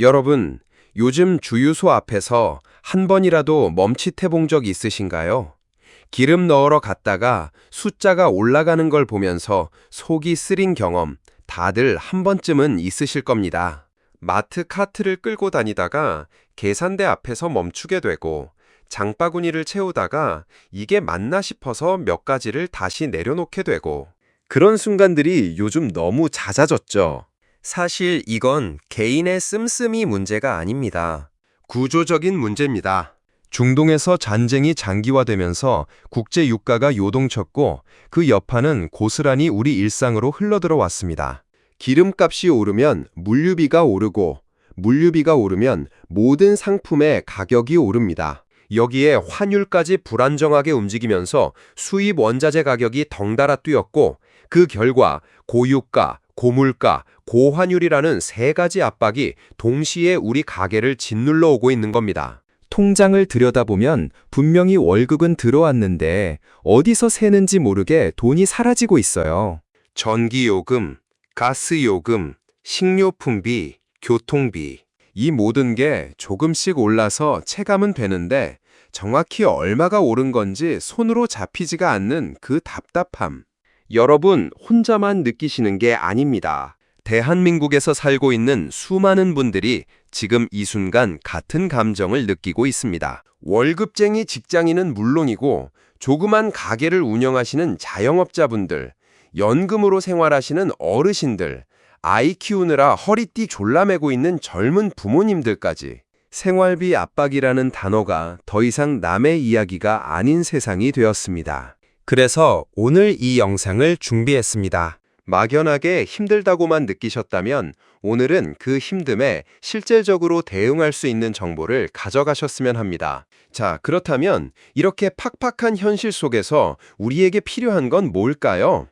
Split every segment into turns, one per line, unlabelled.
여러분, 요즘 주유소 앞에서 한 번이라도 멈칫해 본 적 있으신가요? 기름 넣으러 갔다가 숫자가 올라가는 걸 보면서 속이 쓰린 경험 다들 한 번쯤은 있으실 겁니다. 마트 카트를 끌고 다니다가 계산대 앞에서 멈추게 되고 장바구니를 채우다가 이게 맞나 싶어서 몇 가지를 다시 내려놓게 되고 그런 순간들이 요즘 너무 잦아졌죠. 사실 이건 개인의 씀씀이 문제가 아닙니다. 구조적인 문제입니다. 중동에서 전쟁이 장기화되면서 국제 유가가 요동쳤고 그 여파는 고스란히 우리 일상으로 흘러들어왔습니다. 기름값이 오르면 물류비가 오르고 물류비가 오르면 모든 상품의 가격이 오릅니다. 여기에 환율까지 불안정하게 움직이면서 수입 원자재 가격이 덩달아 뛰었고 그 결과 고유가, 고물가, 고환율이라는 세 가지 압박이 동시에 우리 가게를 짓눌러 오고 있는 겁니다.
통장을 들여다보면 분명히 월급은 들어왔는데 어디서 새는지 모르게 돈이 사라지고 있어요.
전기요금, 가스요금, 식료품비, 교통비. 이 모든 게 조금씩 올라서 체감은 되는데 정확히 얼마가 오른 건지 손으로 잡히지가 않는 그 답답함. 여러분 혼자만 느끼시는 게 아닙니다. 대한민국에서 살고 있는 수많은 분들이 지금 이 순간 같은 감정을 느끼고 있습니다. 월급쟁이 직장인은 물론이고 조그만 가게를 운영하시는 자영업자분들, 연금으로 생활하시는 어르신들, 아이 키우느라 허리띠 졸라매고 있는 젊은 부모님들까지 생활비 압박이라는 단어가 더 이상 남의 이야기가 아닌 세상이 되었습니다. 그래서 오늘 이 영상을 준비했습니다. 막연하게 힘들다고만 느끼셨다면 오늘은 그 힘듦에 실질적으로 대응할 수 있는 정보를 가져가셨으면 합니다. 자, 그렇다면 이렇게 팍팍한 현실 속에서 우리에게 필요한 건 뭘까요?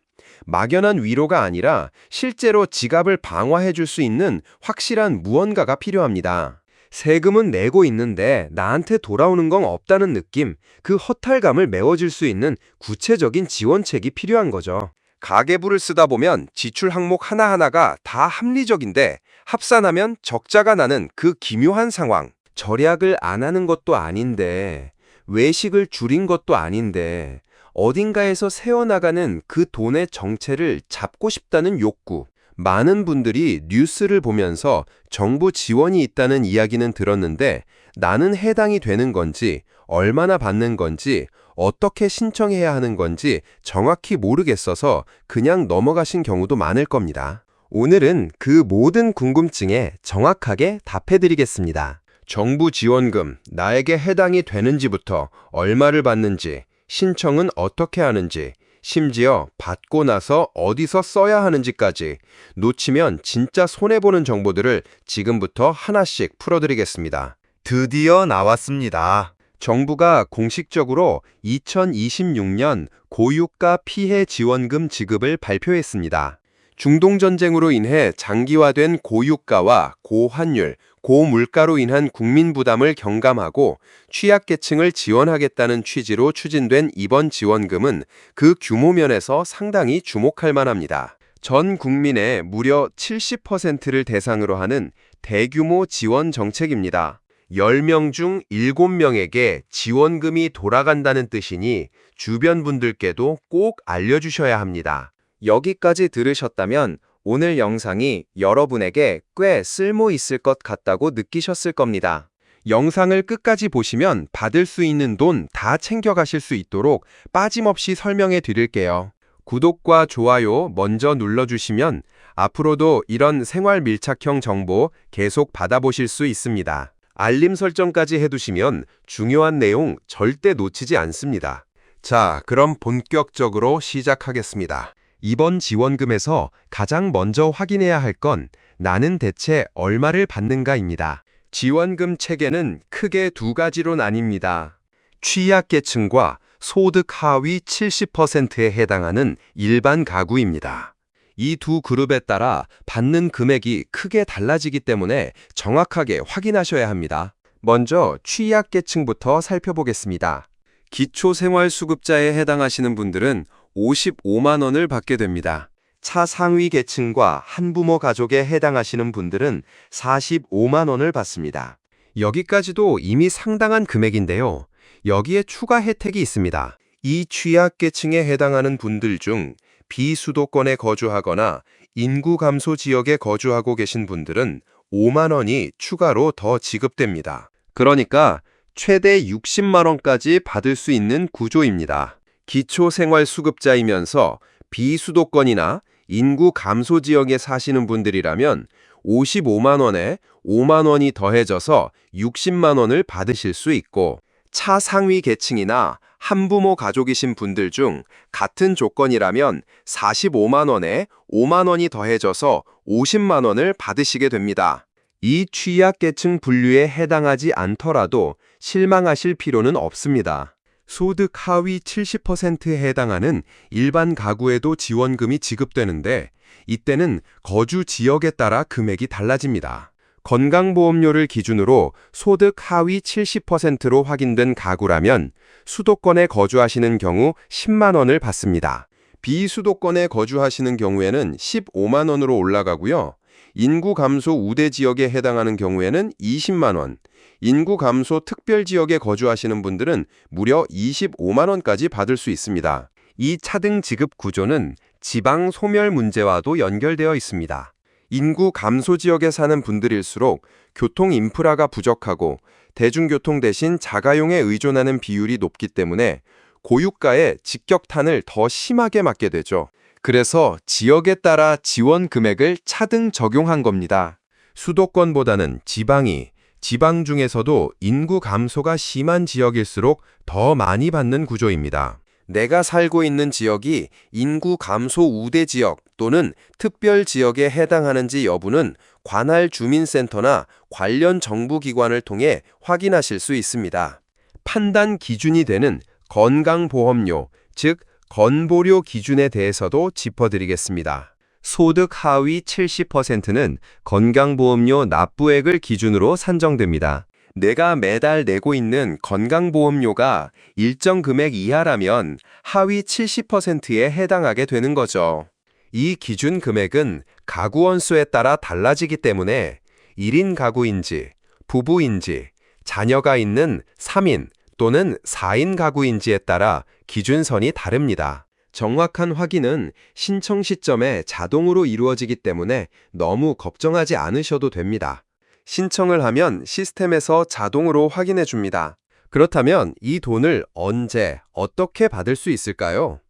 막연한 위로가 아니라 실제로 지갑을 방어해 줄 수 있는 확실한 무언가가 필요합니다. 세금은 내고 있는데 나한테 돌아오는 건 없다는 느낌, 그 허탈감을 메워줄 수 있는 구체적인 지원책이 필요한 거죠. 가계부를 쓰다 보면 지출 항목 하나하나가 다 합리적인데 합산하면 적자가 나는 그 기묘한 상황. 절약을 안 하는 것도 아닌데, 외식을 줄인 것도 아닌데, 어딘가에서 새어나가는 그 돈의 정체를 잡고 싶다는 욕구. 많은 분들이 뉴스를 보면서 정부 지원이 있다는 이야기는 들었는데 나는 해당이 되는 건지, 얼마나 받는 건지, 어떻게 신청해야 하는 건지 정확히 모르겠어서 그냥 넘어가신 경우도 많을 겁니다. 오늘은 그 모든 궁금증에 정확하게 답해드리겠습니다. 정부 지원금, 나에게 해당이 되는지부터 얼마를 받는지, 신청은 어떻게 하는지, 심지어 받고 나서 어디서 써야 하는지까지 놓치면 진짜 손해보는 정보들을 지금부터 하나씩 풀어드리겠습니다.
드디어 나왔습니다.
정부가 공식적으로 2026년 고유가 피해 지원금 지급을 발표했습니다. 중동전쟁으로 인해 장기화된 고유가와 고환율, 고물가로 인한 국민 부담을 경감하고 취약계층을 지원하겠다는 취지로 추진된 이번 지원금은 그 규모 면에서 상당히 주목할 만합니다. 전 국민의 무려 70%를 대상으로 하는 대규모 지원 정책입니다. 10명 중 7명에게 지원금이 돌아간다는 뜻이니 주변 분들께도 꼭 알려주셔야 합니다.
여기까지 들으셨다면 오늘 영상이 여러분에게 꽤 쓸모 있을 것 같다고 느끼셨을 겁니다.
영상을 끝까지 보시면 받을 수 있는 돈 다 챙겨가실 수 있도록 빠짐없이 설명해 드릴게요. 구독과 좋아요 먼저 눌러주시면 앞으로도 이런 생활 밀착형 정보 계속 받아보실 수 있습니다. 알림 설정까지 해두시면 중요한 내용 절대 놓치지 않습니다. 자, 그럼 본격적으로 시작하겠습니다. 이번 지원금에서 가장 먼저 확인해야 할 건 나는 대체 얼마를 받는가입니다. 지원금 체계는 크게 두 가지로 나뉩니다. 취약계층과 소득 하위 70%에 해당하는 일반 가구입니다. 이 두 그룹에 따라 받는 금액이 크게 달라지기 때문에 정확하게 확인하셔야 합니다. 먼저 취약계층부터 살펴보겠습니다. 기초생활수급자에 해당하시는 분들은 55만 원을 받게 됩니다.
차상위 계층과 한부모 가족에 해당하시는 분들은 45만 원을 받습니다.
여기까지도 이미 상당한 금액인데요. 여기에 추가 혜택이 있습니다. 이 취약계층에 해당하는 분들 중 비수도권에 거주하거나 인구 감소 지역에 거주하고 계신 분들은 5만 원이 추가로 더 지급됩니다.
그러니까 최대 60만 원까지 받을 수 있는 구조입니다. 기초생활수급자이면서 비수도권이나 인구 감소 지역에 사시는 분들이라면 55만 원에 5만 원이 더해져서 60만 원을 받으실 수 있고, 차상위 계층이나 한부모 가족이신 분들 중 같은 조건이라면 45만 원에 5만 원이 더해져서 50만 원을 받으시게 됩니다. 이 취약계층 분류에 해당하지 않더라도 실망하실 필요는 없습니다.
소득 하위 70%에 해당하는 일반 가구에도 지원금이 지급되는데 이때는 거주 지역에 따라 금액이 달라집니다. 건강보험료를 기준으로 소득 하위 70%로 확인된 가구라면 수도권에 거주하시는 경우 10만 원을 받습니다. 비수도권에 거주하시는 경우에는 15만 원으로 올라가고요. 인구 감소 우대 지역에 해당하는 경우에는 20만 원, 인구 감소 특별 지역에 거주하시는 분들은 무려 25만 원까지 받을 수 있습니다. 이 차등 지급 구조는 지방 소멸 문제와도 연결되어 있습니다. 인구 감소 지역에 사는 분들일수록 교통 인프라가 부족하고 대중교통 대신 자가용에 의존하는 비율이 높기 때문에 고유가에 직격탄을 더 심하게 맞게 되죠. 그래서 지역에 따라 지원 금액을 차등 적용한 겁니다. 수도권보다는 지방 중에서도 인구 감소가 심한 지역일수록 더 많이 받는 구조입니다. 내가 살고 있는 지역이 인구 감소 우대 지역 또는 특별 지역에 해당하는지 여부는 관할 주민센터나 관련 정부기관을 통해 확인하실 수 있습니다. 판단 기준이 되는 건강보험료, 즉 건보료 기준에 대해서도 짚어드리겠습니다. 소득 하위 70%는 건강보험료 납부액을 기준으로 산정됩니다. 내가 매달 내고 있는 건강보험료가 일정 금액 이하라면 하위 70%에 해당하게 되는 거죠. 이 기준 금액은 가구 원수에 따라 달라지기 때문에 1인 가구인지, 부부인지, 자녀가 있는 3인 또는 4인 가구인지에 따라 기준선이 다릅니다. 정확한 확인은 신청 시점에 자동으로 이루어지기 때문에 너무 걱정하지 않으셔도 됩니다. 신청을 하면 시스템에서 자동으로 확인해 줍니다. 그렇다면 이 돈을 언제, 어떻게 받을 수 있을까요?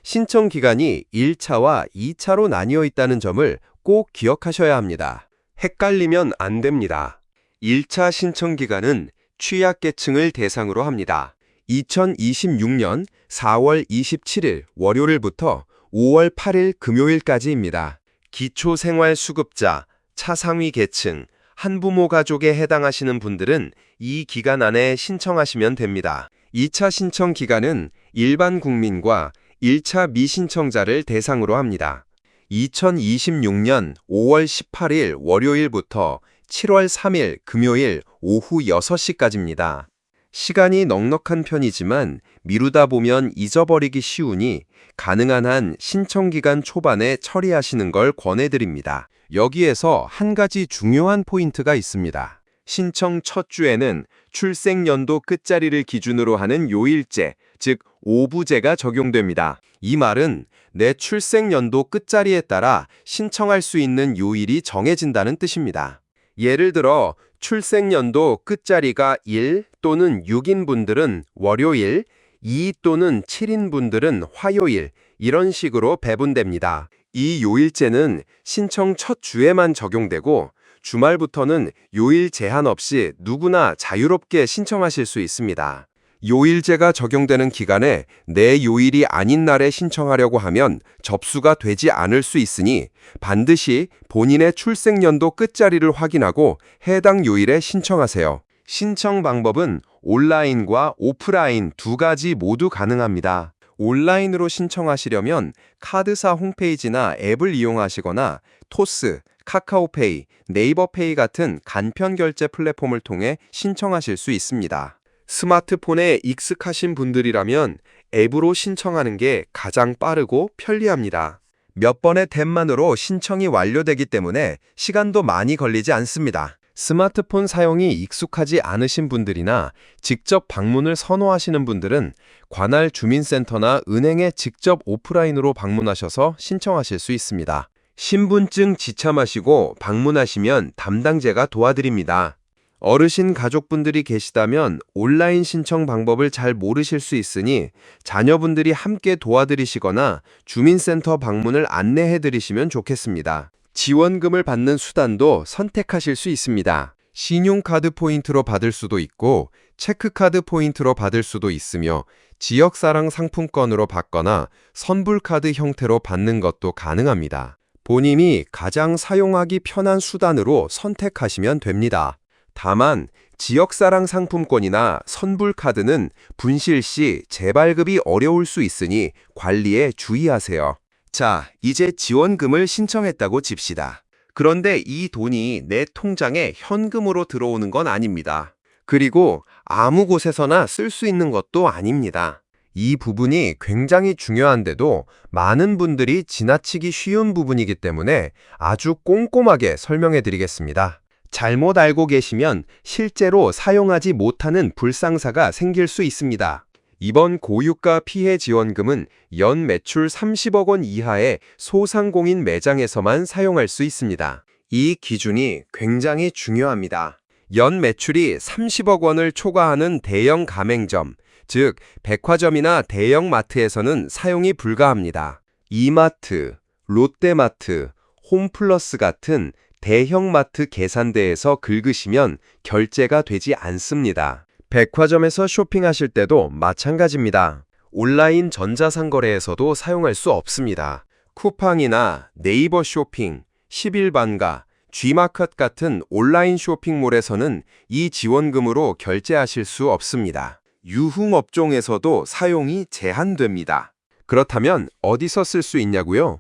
신청 기간이 1차와 2차로 나뉘어 있다는 점을 꼭 기억하셔야 합니다. 헷갈리면 안 됩니다. 1차 신청 기간은 취약계층을 대상으로 합니다. 2026년 4월 27일 월요일부터 5월 8일 금요일까지입니다. 기초생활수급자, 차상위 계층, 한부모 가족에 해당하시는 분들은 이 기간 안에 신청하시면 됩니다. 2차 신청 기간은 일반 국민과 1차 미신청자를 대상으로 합니다. 2026년 5월 18일 월요일부터 7월 3일 금요일 오후 6시까지입니다. 시간이 넉넉한 편이지만 미루다 보면 잊어버리기 쉬우니 가능한 한 신청 기간 초반에 처리하시는 걸 권해드립니다. 여기에서 한 가지 중요한 포인트가 있습니다. 신청 첫 주에는 출생연도 끝자리를 기준으로 하는 요일제, 즉 오부제가 적용됩니다. 이 말은 내 출생연도 끝자리에 따라 신청할 수 있는 요일이 정해진다는 뜻입니다. 예를 들어 출생연도 끝자리가 1 또는 6인 분들은 월요일, 2 또는 7인 분들은 화요일, 이런 식으로 배분됩니다. 이 요일제는 신청 첫 주에만 적용되고 주말부터는 요일 제한 없이 누구나 자유롭게 신청하실 수 있습니다. 요일제가 적용되는 기간에 내 요일이 아닌 날에 신청하려고 하면 접수가 되지 않을 수 있으니 반드시 본인의 출생연도 끝자리를 확인하고 해당 요일에 신청하세요. 신청 방법은 온라인과 오프라인 두 가지 모두 가능합니다. 온라인으로 신청하시려면 카드사 홈페이지나 앱을 이용하시거나 토스, 카카오페이, 네이버페이 같은 간편 결제 플랫폼을 통해 신청하실 수 있습니다. 스마트폰에 익숙하신 분들이라면 앱으로 신청하는 게 가장 빠르고 편리합니다.
몇 번의 탭만으로 신청이 완료되기 때문에 시간도 많이 걸리지 않습니다.
스마트폰 사용이 익숙하지 않으신 분들이나 직접 방문을 선호하시는 분들은 관할 주민센터나 은행에 직접 오프라인으로 방문하셔서 신청하실 수 있습니다.
신분증 지참하시고 방문하시면 담당자가 도와드립니다. 어르신 가족분들이 계시다면 온라인 신청 방법을 잘 모르실 수 있으니 자녀분들이 함께 도와드리시거나 주민센터 방문을 안내해 드리시면 좋겠습니다. 지원금을 받는 수단도 선택하실 수 있습니다. 신용카드 포인트로 받을 수도 있고 체크카드 포인트로 받을 수도 있으며 지역사랑 상품권으로 받거나 선불카드 형태로 받는 것도 가능합니다. 본인이 가장 사용하기 편한 수단으로 선택하시면 됩니다. 다만 지역사랑 상품권이나 선불카드는 분실 시 재발급이 어려울 수 있으니 관리에 주의하세요.
자, 이제 지원금을 신청했다고 칩시다.
그런데 이 돈이 내 통장에 현금으로 들어오는 건 아닙니다. 그리고 아무 곳에서나 쓸 수 있는 것도 아닙니다.
이 부분이 굉장히 중요한데도 많은 분들이 지나치기 쉬운 부분이기 때문에 아주 꼼꼼하게 설명해 드리겠습니다.
잘못 알고 계시면 실제로 사용하지 못하는 불상사가 생길 수 있습니다. 이번 고유가 피해 지원금은 연 매출 30억 원 이하의 소상공인 매장에서만 사용할 수 있습니다. 이 기준이 굉장히 중요합니다. 연 매출이 30억 원을 초과하는 대형 가맹점, 즉 백화점이나 대형 마트에서는 사용이 불가합니다. 이마트, 롯데마트, 홈플러스 같은 대형 마트 계산대에서 긁으시면 결제가 되지 않습니다. 백화점에서 쇼핑하실 때도 마찬가지입니다. 온라인 전자상거래에서도 사용할 수 없습니다. 쿠팡이나 네이버 쇼핑, 11반가, G마켓 같은 온라인 쇼핑몰에서는 이 지원금으로 결제하실 수 없습니다. 유흥업종에서도 사용이 제한됩니다. 그렇다면 어디서 쓸 수 있냐고요?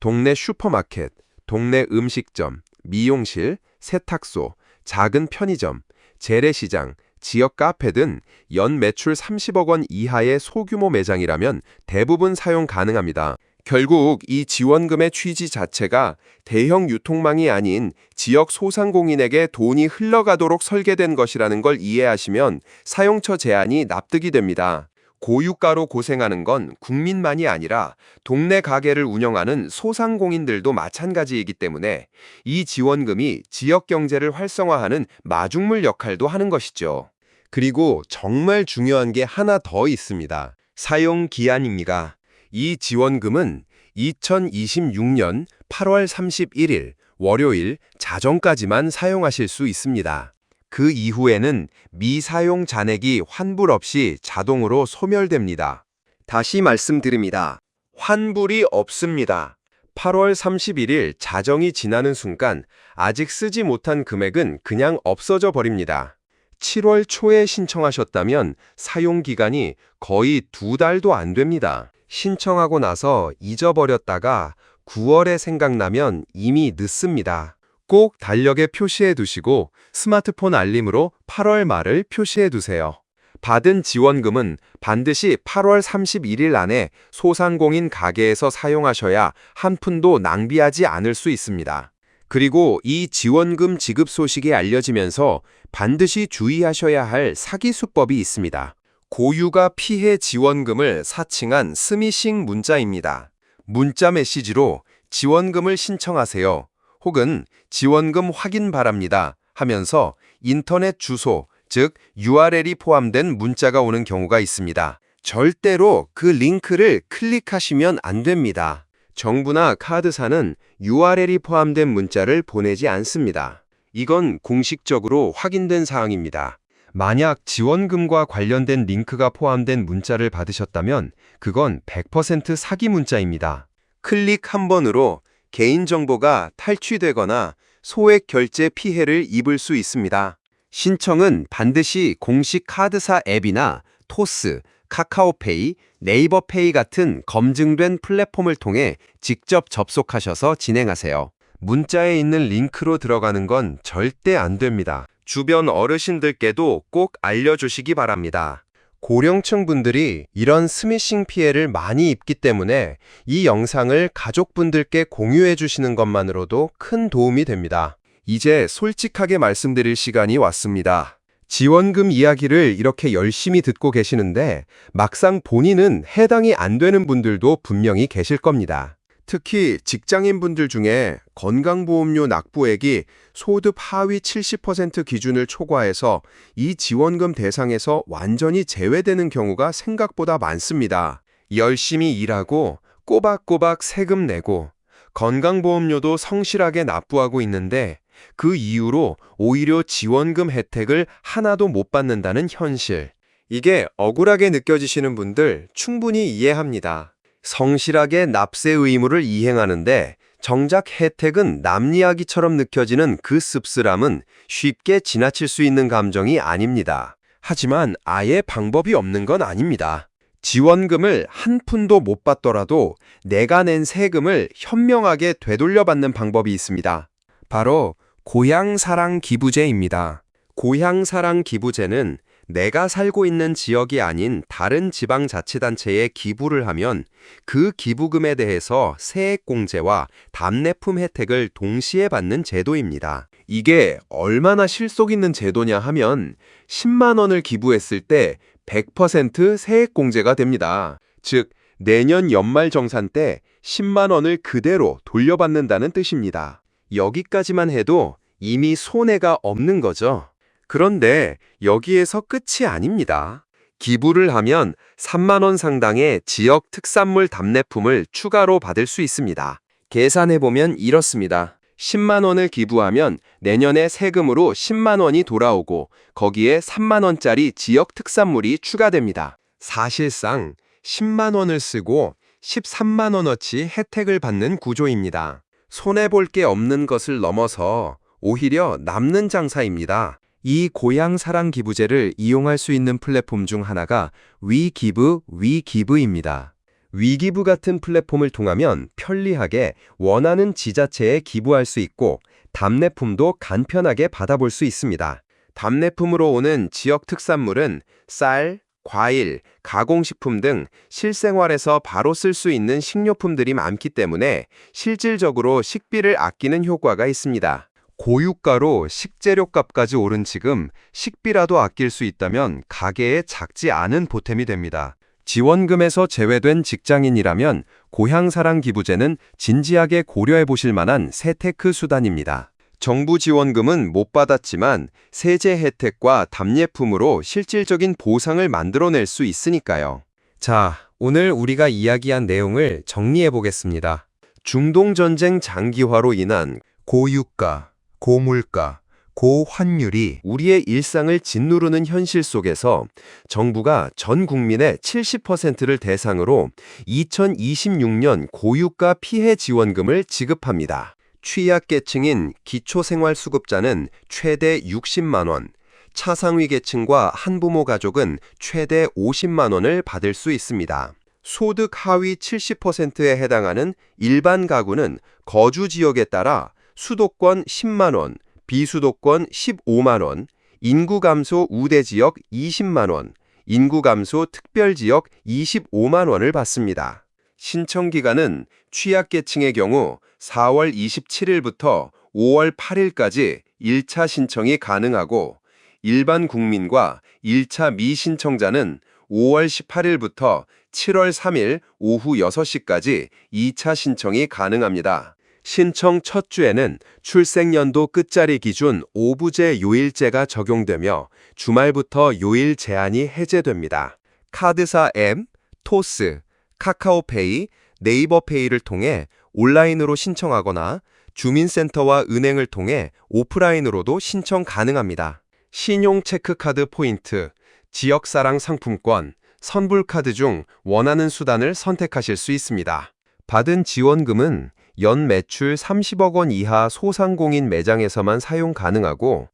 동네 슈퍼마켓, 동네 음식점, 미용실, 세탁소, 작은 편의점, 재래시장, 지역 카페 등 연 매출 30억 원 이하의 소규모 매장이라면 대부분 사용 가능합니다. 결국 이 지원금의 취지 자체가 대형 유통망이 아닌 지역 소상공인에게 돈이 흘러가도록 설계된 것이라는 걸 이해하시면 사용처 제한이 납득이 됩니다. 고유가로 고생하는 건 국민만이 아니라 동네 가게를 운영하는 소상공인들도 마찬가지이기 때문에 이 지원금이 지역 경제를 활성화하는 마중물 역할도 하는 것이죠. 그리고 정말 중요한 게 하나 더 있습니다. 사용 기한입니다. 이 지원금은 2026년 8월 31일 월요일 자정까지만 사용하실 수 있습니다. 그 이후에는 미사용 잔액이 환불 없이 자동으로 소멸됩니다. 다시 말씀드립니다. 환불이 없습니다. 8월 31일 자정이 지나는 순간 아직 쓰지 못한 금액은 그냥 없어져 버립니다. 7월 초에 신청하셨다면 사용 기간이 거의 2달도 안 됩니다. 신청하고 나서 잊어버렸다가 9월에 생각나면 이미 늦습니다. 꼭 달력에 표시해 두시고 스마트폰 알림으로 8월 말을 표시해 두세요. 받은 지원금은 반드시 8월 31일 안에 소상공인 가게에서 사용하셔야 한 푼도 낭비하지 않을 수 있습니다. 그리고 이 지원금 지급 소식이 알려지면서 반드시 주의하셔야 할 사기 수법이 있습니다. 고유가 피해 지원금을 사칭한 스미싱 문자입니다. 문자 메시지로 지원금을 신청하세요. 혹은 지원금 확인 바랍니다 하면서 인터넷 주소, 즉 URL이 포함된 문자가 오는 경우가 있습니다. 절대로 그 링크를 클릭하시면 안 됩니다. 정부나 카드사는 URL이 포함된 문자를 보내지 않습니다. 이건 공식적으로 확인된 사항입니다. 만약 지원금과 관련된 링크가 포함된 문자를 받으셨다면 그건 100% 사기 문자입니다. 클릭 한 번으로 개인정보가 탈취되거나 소액 결제 피해를 입을 수 있습니다. 신청은 반드시 공식 카드사 앱이나 토스, 카카오페이, 네이버페이 같은 검증된 플랫폼을 통해 직접 접속하셔서 진행하세요. 문자에 있는 링크로 들어가는 건 절대 안 됩니다. 주변 어르신들께도 꼭 알려주시기 바랍니다.
고령층 분들이 이런 스미싱 피해를 많이 입기 때문에 이 영상을 가족분들께 공유해 주시는 것만으로도 큰 도움이 됩니다.
이제 솔직하게 말씀드릴 시간이 왔습니다. 지원금 이야기를 이렇게 열심히 듣고 계시는데 막상 본인은 해당이 안 되는 분들도 분명히 계실 겁니다. 특히 직장인분들 중에 건강보험료 납부액이 소득 하위 70% 기준을 초과해서 이 지원금 대상에서 완전히 제외되는 경우가 생각보다 많습니다. 열심히 일하고 꼬박꼬박 세금 내고 건강보험료도 성실하게 납부하고 있는데 그 이유로 오히려 지원금 혜택을 하나도 못 받는다는 현실. 이게 억울하게 느껴지시는 분들 충분히 이해합니다. 성실하게 납세 의무를 이행하는데 정작 혜택은 남 이야기처럼 느껴지는 그 씁쓸함은 쉽게 지나칠 수 있는 감정이 아닙니다. 하지만 아예 방법이 없는 건 아닙니다. 지원금을 한 푼도 못 받더라도 내가 낸 세금을 현명하게 되돌려받는 방법이 있습니다. 바로 고향사랑 기부제입니다. 고향사랑 기부제는 내가 살고 있는 지역이 아닌 다른 지방자치단체에 기부를 하면 그 기부금에 대해서 세액공제와 답례품 혜택을 동시에 받는 제도입니다. 이게 얼마나 실속 있는 제도냐 하면 10만 원을 기부했을 때 100% 세액공제가 됩니다. 즉, 내년 연말정산 때 10만 원을 그대로 돌려받는다는 뜻입니다. 여기까지만 해도 이미 손해가 없는 거죠. 그런데 여기에서 끝이 아닙니다. 기부를 하면 3만 원 상당의 지역 특산물 답례품을 추가로 받을 수 있습니다. 계산해보면 이렇습니다. 10만 원을 기부하면 내년에 세금으로 10만 원이 돌아오고 거기에 3만 원짜리 지역 특산물이 추가됩니다. 사실상 10만 원을 쓰고 13만 원어치 혜택을 받는 구조입니다. 손해볼 게 없는 것을 넘어서 오히려 남는 장사입니다. 이 고향사랑 기부제를 이용할 수 있는 플랫폼 중 하나가 위기브입니다. 위기브 같은 플랫폼을 통하면 편리하게 원하는 지자체에 기부할 수 있고 답례품도 간편하게 받아볼 수 있습니다. 답례품으로 오는 지역 특산물은 쌀, 과일, 가공식품 등 실생활에서 바로 쓸 수 있는 식료품들이 많기 때문에 실질적으로 식비를 아끼는 효과가 있습니다. 고유가로 식재료값까지 오른 지금 식비라도 아낄 수 있다면 가게에 작지 않은 보탬이 됩니다. 지원금에서 제외된 직장인이라면 고향사랑 기부제는 진지하게 고려해 보실 만한 세테크 수단입니다. 정부 지원금은 못 받았지만 세제 혜택과 답례품으로 실질적인 보상을 만들어낼 수 있으니까요. 자, 오늘 우리가 이야기한 내용을 정리해 보겠습니다. 중동전쟁 장기화로 인한 고유가, 고물가, 고환율이 우리의 일상을 짓누르는 현실 속에서 정부가 전 국민의 70%를 대상으로 2026년 고유가 피해 지원금을 지급합니다. 취약계층인 기초생활수급자는 최대 60만 원, 차상위 계층과 한부모 가족은 최대 50만 원을 받을 수 있습니다. 소득 하위 70%에 해당하는 일반 가구는 거주 지역에 따라 수도권 10만 원, 비수도권 15만 원, 인구 감소 우대 지역 20만 원, 인구 감소 특별 지역 25만 원을 받습니다. 신청 기간은 취약계층의 경우 4월 27일부터 5월 8일까지 1차 신청이 가능하고 일반 국민과 1차 미신청자는 5월 18일부터 7월 3일 오후 6시까지 2차 신청이 가능합니다. 신청 첫 주에는 출생연도 끝자리 기준 5부제 요일제가 적용되며 주말부터 요일 제한이 해제됩니다. 카드사 앱, 토스, 카카오페이, 네이버페이를 통해 온라인으로 신청하거나 주민센터와 은행을 통해 오프라인으로도 신청 가능합니다. 신용 체크카드 포인트, 지역사랑 상품권, 선불카드 중 원하는 수단을 선택하실 수 있습니다. 받은 지원금은 연 매출 30억 원 이하 소상공인 매장에서만 사용 가능하고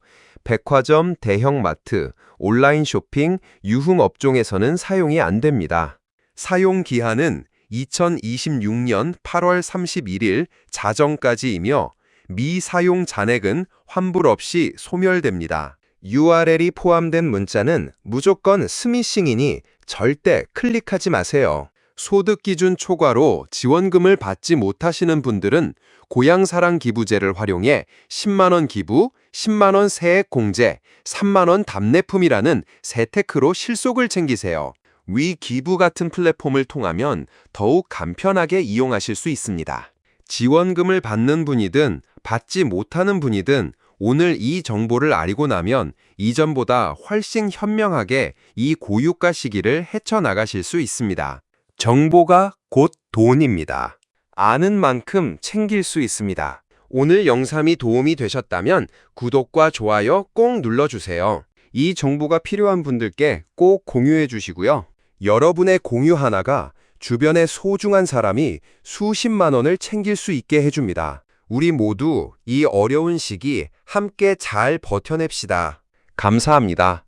백화점, 대형마트, 온라인 쇼핑, 유흥업종에서는 사용이 안 됩니다. 사용 기한은 2026년 8월 31일 자정까지이며 미사용 잔액은 환불 없이 소멸됩니다.
URL이 포함된 문자는 무조건 스미싱이니 절대 클릭하지 마세요.
소득 기준 초과로 지원금을 받지 못하시는 분들은 고향사랑 기부제를 활용해 10만 원 기부, 10만 원 세액 공제, 3만 원 답례품이라는 세 테크로 실속을 챙기세요. 위 기부 같은 플랫폼을 통하면 더욱 간편하게 이용하실 수 있습니다. 지원금을 받는 분이든 받지 못하는 분이든 오늘 이 정보를 알고 나면 이전보다 훨씬 현명하게 이 고유가 시기를 헤쳐나가실 수 있습니다.
정보가 곧 돈입니다. 아는 만큼 챙길 수 있습니다.
오늘 영상이 도움이 되셨다면 구독과 좋아요 꼭 눌러주세요. 이 정보가 필요한 분들께 꼭 공유해 주시고요.
여러분의 공유 하나가 주변의 소중한 사람이 수십만 원을 챙길 수 있게 해줍니다. 우리 모두 이 어려운 시기 함께 잘 버텨냅시다.
감사합니다.